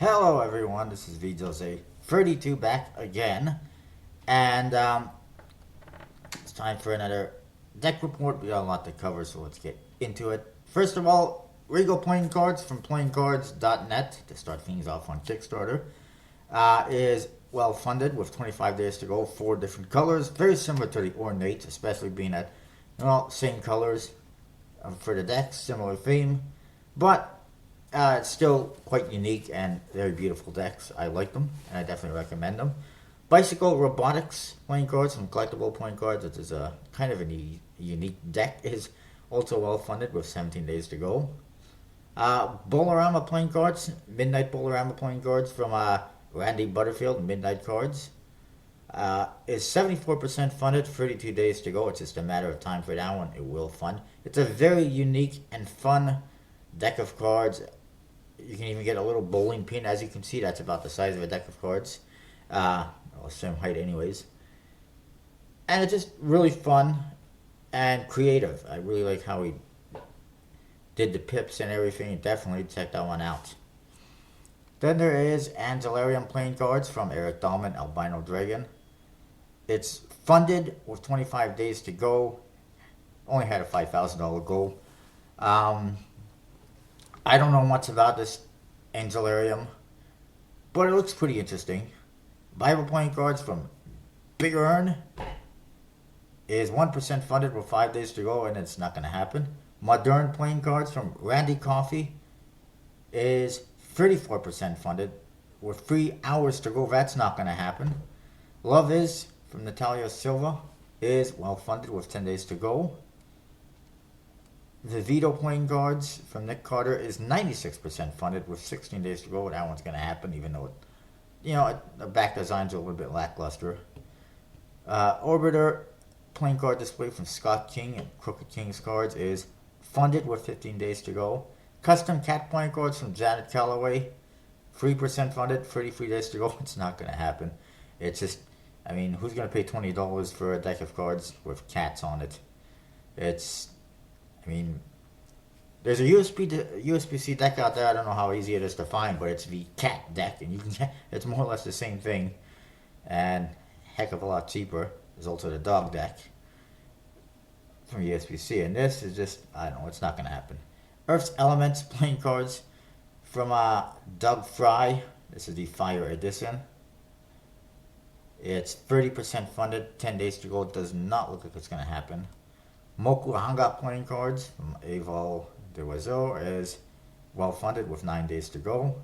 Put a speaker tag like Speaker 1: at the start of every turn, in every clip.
Speaker 1: Hello, everyone. This is VJose32 back again, and it's time for another deck report. We got a lot to cover, so let's get into it. First of all, Regal Playing Cards from PlayingCards.net to start things off on Kickstarter is well funded with 25 days to go, 4 different colors, very similar to the Ornate, especially being at same colors for the decks, similar theme, but it's still quite unique and very beautiful decks. I like them, and I definitely recommend them. Bicycle Robotics playing cards from Collectible Playing Cards, which is a kind of a unique deck, is also well funded with 17 days to go. Bolorama playing cards, Midnight Bolorama playing cards from Randy Butterfield, Midnight Cards, is 74% funded, 32 days to go. It's just a matter of time for that one. It will fund. It's a very unique and fun deck of cards. You can even get a little bowling pin. As you can see, that's about the size of a deck of cards. Same height anyways. And it's just really fun and creative. I really like how he did the pips and everything. Definitely check that one out. Then there is Angelarium playing cards from Eric Dahlman, Albino Dragon. It's funded with 25 days to go. Only had a $5,000 goal. I don't know much about this Angelarium, but it looks pretty interesting. Bible playing cards from Big Earn is 1% funded with 5 days to go, and it's not going to happen. Modern playing cards from Randy Coffey is 34% funded with 3 hours to go. That's not going to happen. Love Is from Natalia Silva is well funded with 10 days to go. The Vito playing cards from Nick Carter is 96% funded with 16 days to go. That one's going to happen, even though the back designs are a little bit lackluster. Orbiter playing card display from Scott King and Crooked Kings cards is funded with 15 days to go. Custom cat playing cards from Janet Calloway, 3% funded, 33 days to go. It's not going to happen. It's just, who's going to pay $20 for a deck of cards with cats on it? There's a USB-C deck out there. I don't know how easy it is to find, but it's the cat deck, and it's more or less the same thing, and heck of a lot cheaper. There's also the dog deck from USB-C, and this is just, it's not going to happen. Earth's Elements playing cards from Doug Fry. This is the Fire Edition. It's 30% funded, 10 days to go. It does not look like it's going to happen. Moku Hanga playing cards from Aval Deoiseau is well funded with 9 days to go.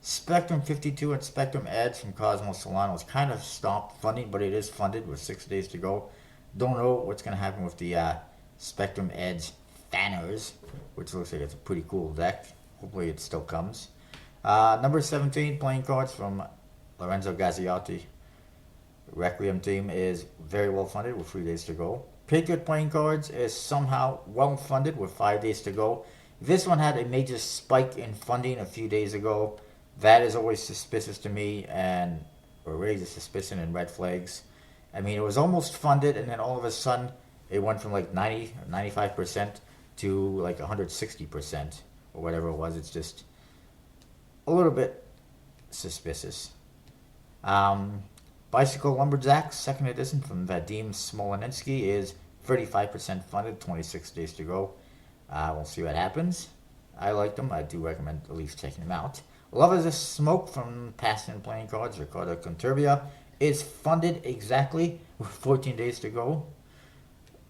Speaker 1: Spectrum 52 and Spectrum Edge from Cosmo Solano is kind of stopped funding, but it is funded with 6 days to go. Don't know what's going to happen with the Spectrum Edge Fanners, which looks like it's a pretty cool deck. Hopefully it still comes. Number 17 playing cards from Lorenzo Gazziotti. Requiem team is very well funded with 3 days to go. Patriot playing cards is somehow well funded with 5 days to go. This one had a major spike in funding a few days ago. That is always suspicious to me, or raises suspicion and red flags. It was almost funded, and then all of a sudden it went from like 90 or 95% to like 160% or whatever it was. It's just a little bit suspicious. Bicycle Lumberjacks, second edition from Vadim Smolensky is 35% funded, 26 days to go. We'll see what happens. I like them. I do recommend at least checking them out. Love is a Smoke from Passion Playing Cards, Ricardo Conturbia, is funded exactly with 14 days to go.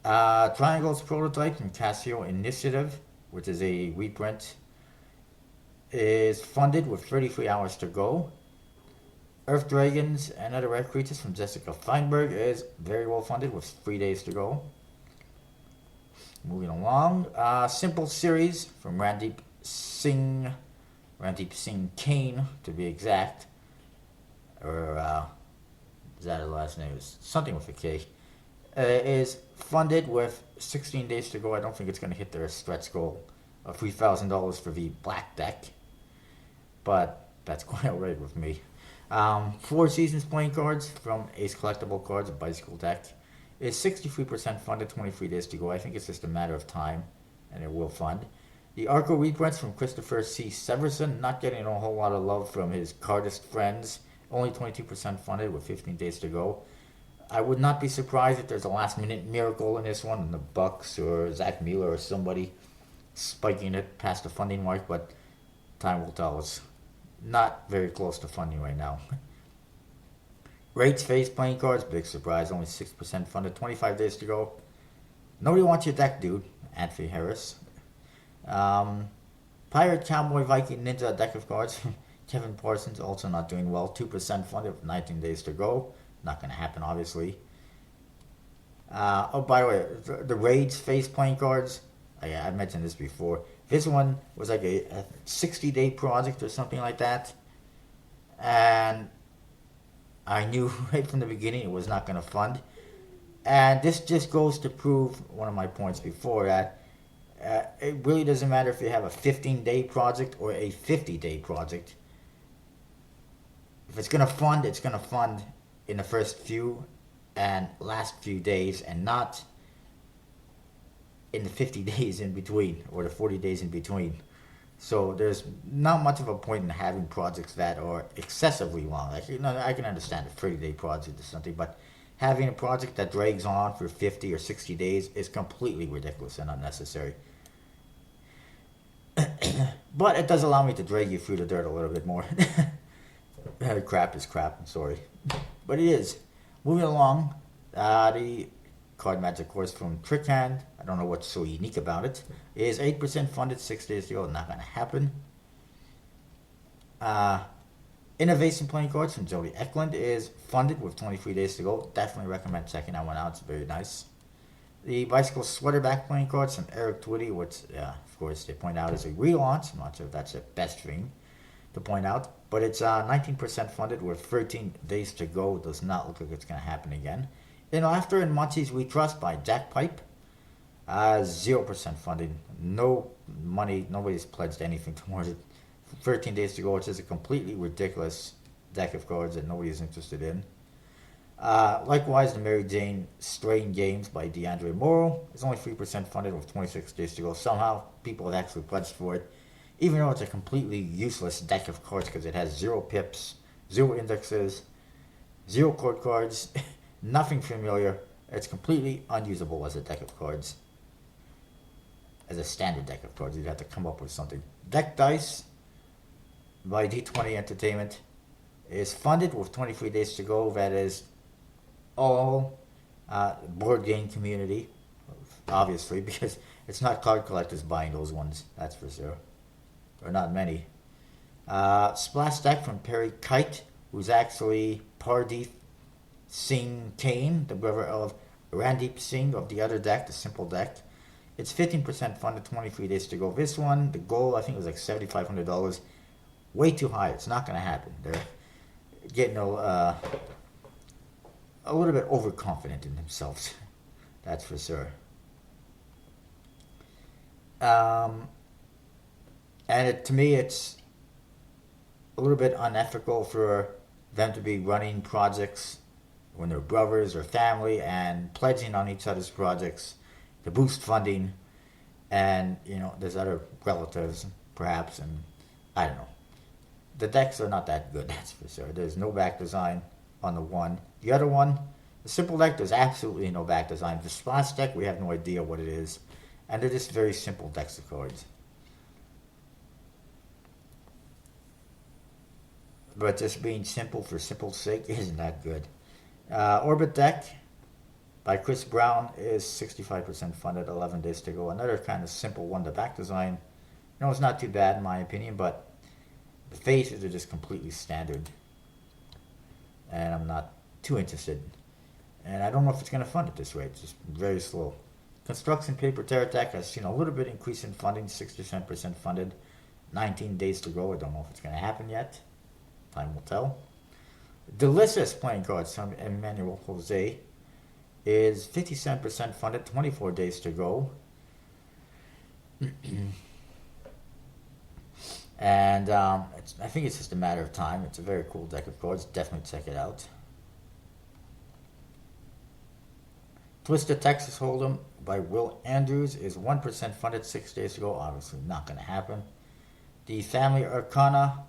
Speaker 1: Triangles Prototype from Casio Initiative, which is a reprint, is funded with 33 hours to go. Earth Dragons and Other Red Creatures from Jessica Feinberg is very well funded with 3 days to go. Moving along, Simple Series from Randeep Singh Kane to be exact, or is that his last name? Is something with a K. Is funded with 16 days to go. I don't think it's going to hit their stretch goal of $3,000 for the black deck, but that's quite alright with me. Four Seasons playing cards from Ace Collectible Cards, a bicycle deck, is 63% funded, 23 days to go. I think it's just a matter of time, and it will fund. The Arco reprints from Christopher C. Severson, not getting a whole lot of love from his cardist friends. Only 22% funded with 15 days to go. I would not be surprised if there's a last minute miracle in this one, and the Bucks or Zach Mueller or somebody spiking it past the funding mark, but time will tell. It's not very close to funding right now. Rates phase playing cards, big surprise, only 6% funded, 25 days to go. Nobody wants your deck, dude. Anthony Harris. Pirate, Cowboy, Viking, Ninja deck of cards. Kevin Parsons also not doing well, 2% funded with 19 days to go. Not going to happen, obviously. Oh, by the way, the Raids phase playing cards. I mentioned this before. This one was like a 60-day project or something like that. And I knew right from the beginning it was not going to fund. And this just goes to prove one of my points before that it really doesn't matter if you have a 15-day project or a 50-day project. If it's going to fund, it's going to fund in the first few and last few days and not in the 50 days in between or the 40 days in between. So there's not much of a point in having projects that are excessively long. Like, I can understand a 30-day project or something, but having a project that drags on for 50 or 60 days is completely ridiculous and unnecessary. But it does allow me to drag you through the dirt a little bit more. Crap is crap, I'm sorry. But it is. Moving along, the card magic course from Trickhand, I don't know what's so unique about it, is 8% funded, 6 days to go, not going to happen. Innovation playing cards from Jody Eklund is funded with 23 days to go. Definitely recommend checking that one out, it's very nice. The Bicycle Sweaterback playing cards from Eric Twitty, which, of course, they point out is a relaunch. I'm not sure if that's the best thing to point out, but it's 19% funded with 13 days to go. Does not look like it's going to happen again. Then after in Munchies We Trust by Jack Pipe, 0% funded, no money, nobody's pledged anything towards it. 13 days to go, which is a completely ridiculous deck of cards that nobody is interested in. Likewise, the Mary Jane Strain Games by DeAndre Morrow is only 3% funded with 26 days to go. Somehow, people have actually pledged for it, even though it's a completely useless deck of cards because it has 0 pips, 0 indexes, 0 court cards, nothing familiar. It's completely unusable as a deck of cards. As a standard deck of cards, you'd have to come up with something. Deck Dice by D20 Entertainment is funded with 23 days to go. That is all board game community, obviously, because it's not card collectors buying those ones, that's for sure. Or not many. Splash Deck from Perry Kite, who's actually Pardeep Singh Kane, the brother of Randeep Singh of the other deck, the Simple Deck. It's 15% funded, 23 days to go. This one, the goal, I think, was like $7,500. Way too high. It's not going to happen. They're getting a little bit overconfident in themselves. That's for sure. And to me, it's a little bit unethical for them to be running projects when they're brothers or family and pledging on each other's projects to boost funding. And, there's other relatives, perhaps, and I don't know. The decks are not that good, that's for sure. There's no back design on the one. The other one, the Simple Deck, there's absolutely no back design. The Splash Deck, we have no idea what it is. And they're just very simple decks of cards. But just being simple for simple's sake isn't that good. Orbit Deck by Chris Brown is 65% funded, 11 days to go. Another kind of simple one. The back design, it's not too bad in my opinion, but the faces are just completely standard. And I'm not too interested. And I don't know if it's going to fund at this rate. It's just very slow. Construction Paper Terror Deck has seen a little bit increase in funding, 67% funded, 19 days to go. I don't know if it's going to happen yet. Time will tell. Delicious playing cards from Emmanuel Jose is 57% funded, 24 days to go. And I think it's just a matter of time. It's a very cool deck of cards. Definitely check it out. Twisted Texas Hold'em by Will Andrews is 1% funded 6 days ago. Obviously, not going to happen. The Family Arcana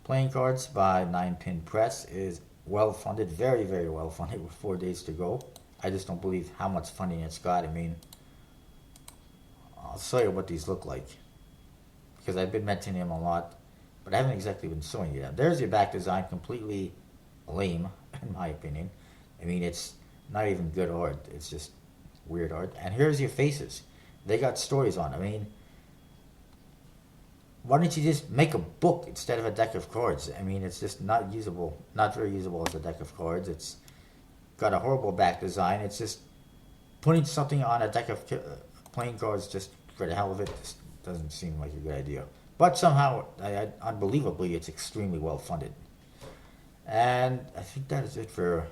Speaker 1: playing cards by Nine Pin Press is well funded, very, very well funded with 4 days to go. I just don't believe how much funding it's got. I mean, I'll show you what these look like because I've been mentioning them a lot, but I haven't exactly been showing you them. There's your back design, completely lame, in my opinion. I mean, it's not even good art. It's just weird art. And here's your faces. They got stories on. I mean, why don't you just make a book instead of a deck of cards? I mean, it's just not usable, not very usable as a deck of cards. It's got a horrible back design. It's just putting something on a deck of playing cards just for the hell of it just doesn't seem like a good idea. But somehow, unbelievably, it's extremely well funded. And I think that is it for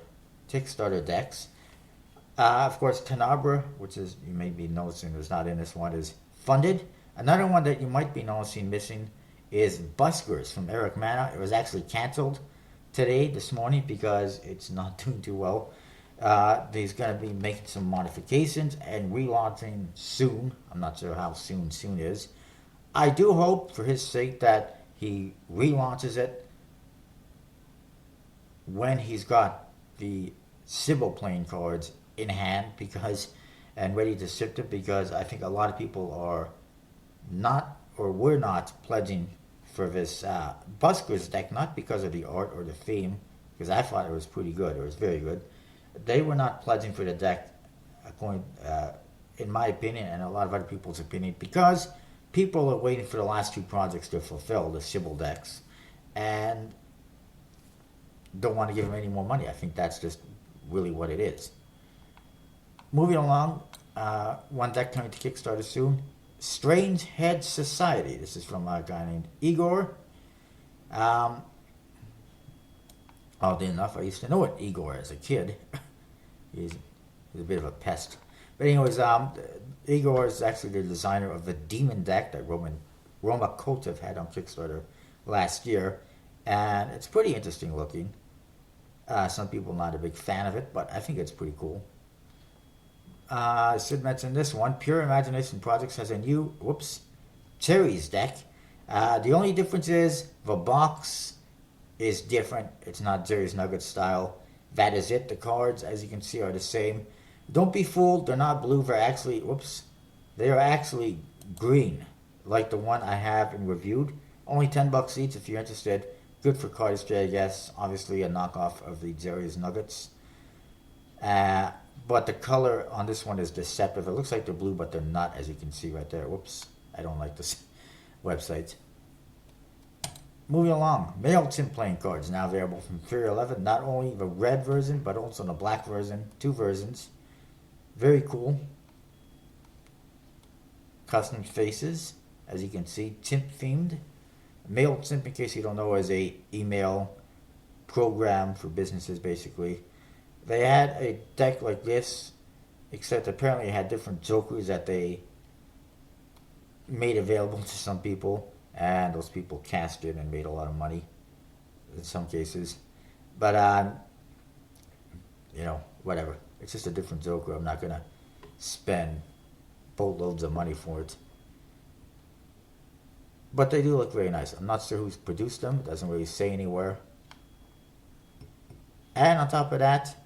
Speaker 1: Kickstarter decks. Of course, Tenabra, which is, you may be noticing is not in this one, is funded. Another one that you might be noticing missing is Buskers from Eric Mana. It was actually canceled this morning, because it's not doing too well. He's going to be making some modifications and relaunching soon. I'm not sure how soon is. I do hope, for his sake, that he relaunches it when he's got the Sybil playing cards in hand, because and ready to ship them, because I think a lot of people are not, or were not, pledging for this Buskers deck, not because of the art or the theme, because I thought it was pretty good, it was very good. They were not pledging for the deck, according, in my opinion, and a lot of other people's opinion, because people are waiting for the last two projects to fulfill, the Sybil decks, and don't want to give them any more money. I think that's just really what it is. Moving along, one deck coming to Kickstarter soon, Strange Head Society. This is from a guy named Igor. Oddly enough, I used to know Igor as a kid. he's a bit of a pest. But anyways, Igor is actually the designer of the Demon deck that Roma Kotev had on Kickstarter last year. And it's pretty interesting looking. Some people not a big fan of it, but I think it's pretty cool. I should mention this one. Pure Imagination Projects has a new, Cherries deck. The only difference is the box is different. It's not Jerry's Nugget style. That is it. The cards, as you can see, are the same. Don't be fooled. They're not blue. They're actually, they are actually green, like the one I have and reviewed. Only $10 each if you're interested. Good for cardistry, I guess. Obviously a knockoff of the Jerry's Nuggets. But the color on this one is deceptive. It looks like they're blue, but they're not, as you can see right there. I don't like this website. Moving along, MailChimp playing cards now available from Fury 11. Not only the red version, but also the black version. 2 versions. Very cool. Custom faces, as you can see, chimp themed. MailChimp, in case you don't know, is a email program for businesses, basically. They had a deck like this, except apparently it had different jokers that they made available to some people, and those people cast it and made a lot of money in some cases. But whatever. It's just a different joker. I'm not gonna spend boatloads of money for it. But they do look very nice. I'm not sure who's produced them. It doesn't really say anywhere. And on top of that,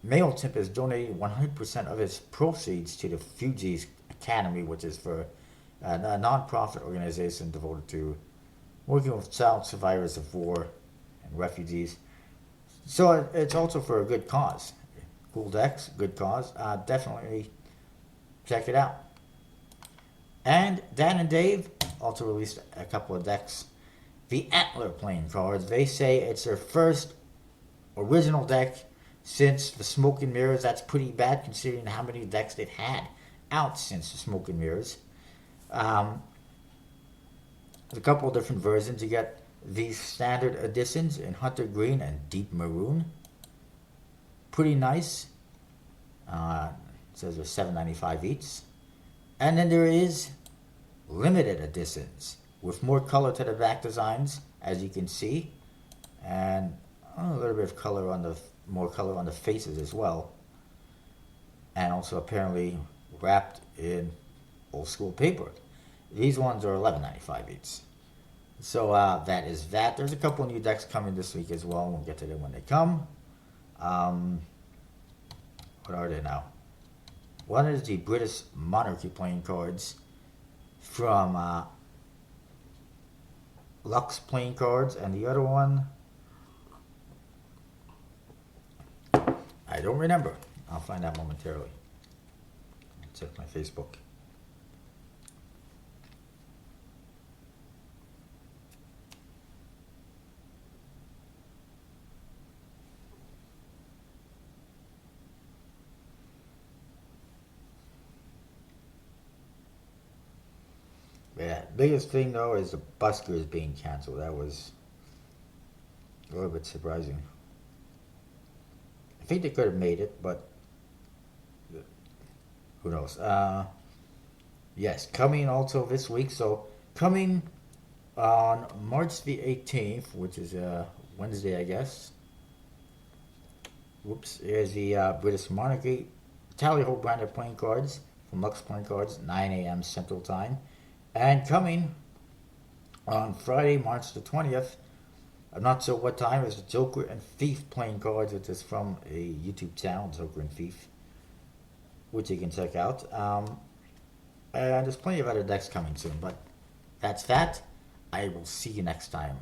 Speaker 1: MailChimp is donating 100% of its proceeds to the Fugees Academy, which is for a non-profit organization devoted to working with child survivors of war and refugees. So it's also for a good cause. Cool decks, good cause. Definitely check it out. And Dan and Dave also released a couple of decks. The Antler playing cards. They say it's their first original deck since the Smoke and Mirrors. That's pretty bad considering how many decks they've had out since the Smoke and Mirrors. There's a couple of different versions. You get these standard editions in Hunter Green and Deep Maroon. Pretty nice. It says they're $7.95 each. And then there is limited editions with more color to the back designs, as you can see, and a little bit of color on more color on the faces as well. and also apparently wrapped in old school paper. These ones are $11.95 each. So that is that. There's a couple new decks coming this week as well. We'll get to them when they come. Um, what are they now? One is the British Monarchy playing cards from Lux playing cards, and the other one I don't remember. I'll find out momentarily. Check my Facebook. Yeah, biggest thing though is the Buskers being canceled. That was a little bit surprising. I think they could have made it, but who knows? Yes, coming also this week. So coming on March the 18th, which is Wednesday, I guess. Whoops, is the British Monarchy Tally Ho branded playing cards from Lux Playing Cards, 9 a.m. Central Time. And coming on Friday, March the 20th, I'm not sure what time, is Joker and Thief playing cards, which is from a YouTube channel, Joker and Thief, which you can check out. And there's plenty of other decks coming soon, but that's that. I will see you next time.